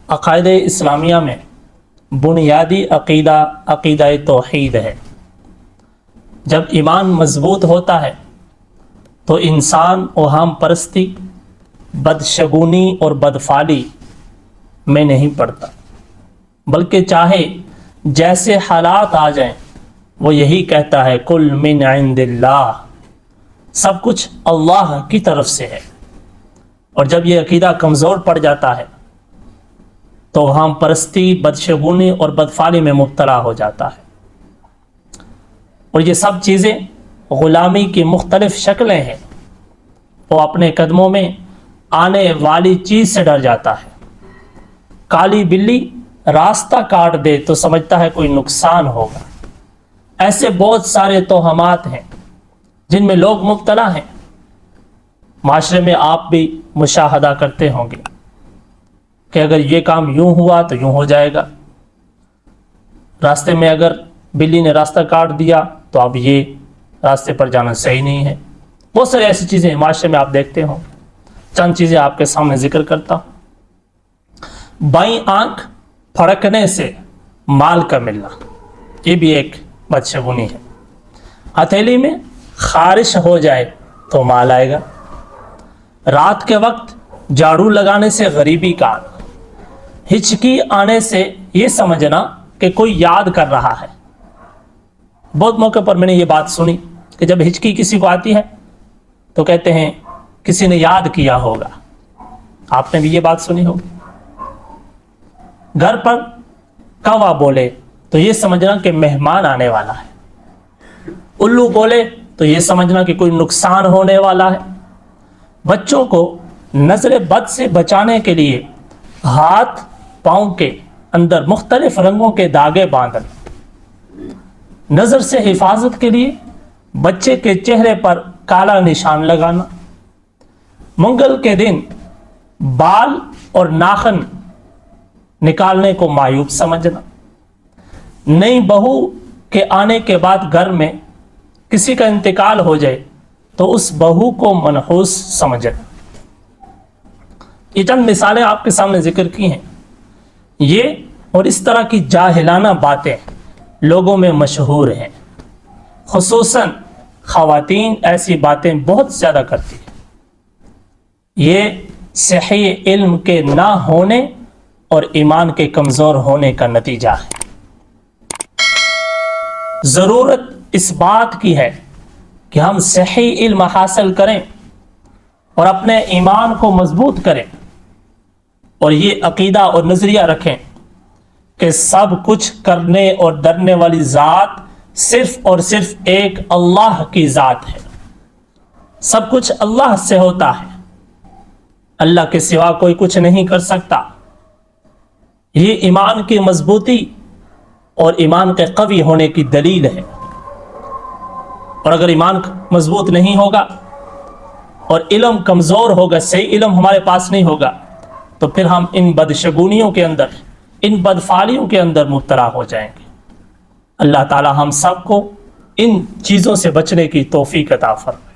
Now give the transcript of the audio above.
عقائد اسلامیہ میں بنیادی عقیدہ توحید ہے۔ جب ایمان مضبوط ہوتا ہے تو انسان اوہام پرستی، بدشگونی اور بدفعلی میں نہیں پڑتا، بلکہ چاہے جیسے حالات آ جائیں وہ یہی کہتا ہے کل من عند اللہ، سب کچھ اللہ کی طرف سے ہے۔ اور جب یہ عقیدہ کمزور پڑ جاتا ہے تو اوہام پرستی، بدشگونی اور بدفعلی میں مبتلا ہو جاتا ہے۔ اور یہ سب چیزیں غلامی کی مختلف شکلیں ہیں۔ وہ اپنے قدموں میں آنے والی چیز سے ڈر جاتا ہے۔ کالی بلی راستہ کاٹ دے تو سمجھتا ہے کوئی نقصان ہوگا۔ ایسے بہت سارے توہمات ہیں جن میں لوگ مبتلا ہیں۔ معاشرے میں آپ بھی مشاہدہ کرتے ہوں گے کہ اگر یہ کام یوں ہوا تو یوں ہو جائے گا، راستے میں اگر بلی نے راستہ کاٹ دیا تو اب یہ راستے پر جانا صحیح نہیں ہے۔ بہت ساری ایسی چیزیں معاشرے میں آپ دیکھتے ہوں۔ چند چیزیں آپ کے سامنے ذکر کرتا ہوں۔ بائیں آنکھ پھڑکنے سے مال کا ملنا، یہ بھی ایک بدشگونی ہے۔ ہتھیلی میں خارش ہو جائے تو مال آئے گا۔ رات کے وقت جھاڑو لگانے سے غریبی کا آنا۔ ہچکی آنے سے یہ سمجھنا کہ کوئی یاد کر رہا ہے۔ بہت موقع پر میں نے یہ بات سنی کہ جب ہچکی کسی کو آتی ہے تو کہتے ہیں کسی نے یاد کیا ہوگا۔ آپ نے بھی یہ بات سنی ہوگی۔ گھر پر کوا بولے تو یہ سمجھنا کہ مہمان آنے والا ہے۔ الو بولے تو یہ سمجھنا کہ کوئی نقصان ہونے والا ہے۔ بچوں کو نظر بد سے بچانے کے لیے ہاتھ پاؤں کے اندر مختلف رنگوں کے دھاگے باندھنا۔ نظر سے حفاظت کے لیے بچے کے چہرے پر کالا نشان لگانا۔ منگل کے دن بال اور ناخن نکالنے کو معیوب سمجھنا۔ نئی بہو کے آنے کے بعد گھر میں کسی کا انتقال ہو جائے تو اس بہو کو منحوس سمجھنا۔ یہ چند مثالیں آپ کے سامنے ذکر کی ہیں۔ یہ اور اس طرح کی جاہلانہ باتیں لوگوں میں مشہور ہیں، خصوصاً خواتین ایسی باتیں بہت زیادہ کرتی ہیں۔ یہ صحیح علم کے نہ ہونے اور ایمان کے کمزور ہونے کا نتیجہ ہے۔ ضرورت اس بات کی ہے کہ ہم صحیح علم حاصل کریں اور اپنے ایمان کو مضبوط کریں، اور یہ عقیدہ اور نظریہ رکھیں کہ سب کچھ کرنے اور ڈرنے والی ذات صرف اور صرف ایک اللہ کی ذات ہے۔ سب کچھ اللہ سے ہوتا ہے، اللہ کے سوا کوئی کچھ نہیں کر سکتا۔ یہ ایمان کی مضبوطی اور ایمان کے قوی ہونے کی دلیل ہے۔ اور اگر ایمان مضبوط نہیں ہوگا اور علم کمزور ہوگا، صحیح علم ہمارے پاس نہیں ہوگا، تو پھر ہم ان بدشگونیوں کے اندر، ان بدفعلیوں کے اندر مبتلا ہو جائیں گے۔ اللہ تعالی ہم سب کو ان چیزوں سے بچنے کی توفیق عطا فرمائے۔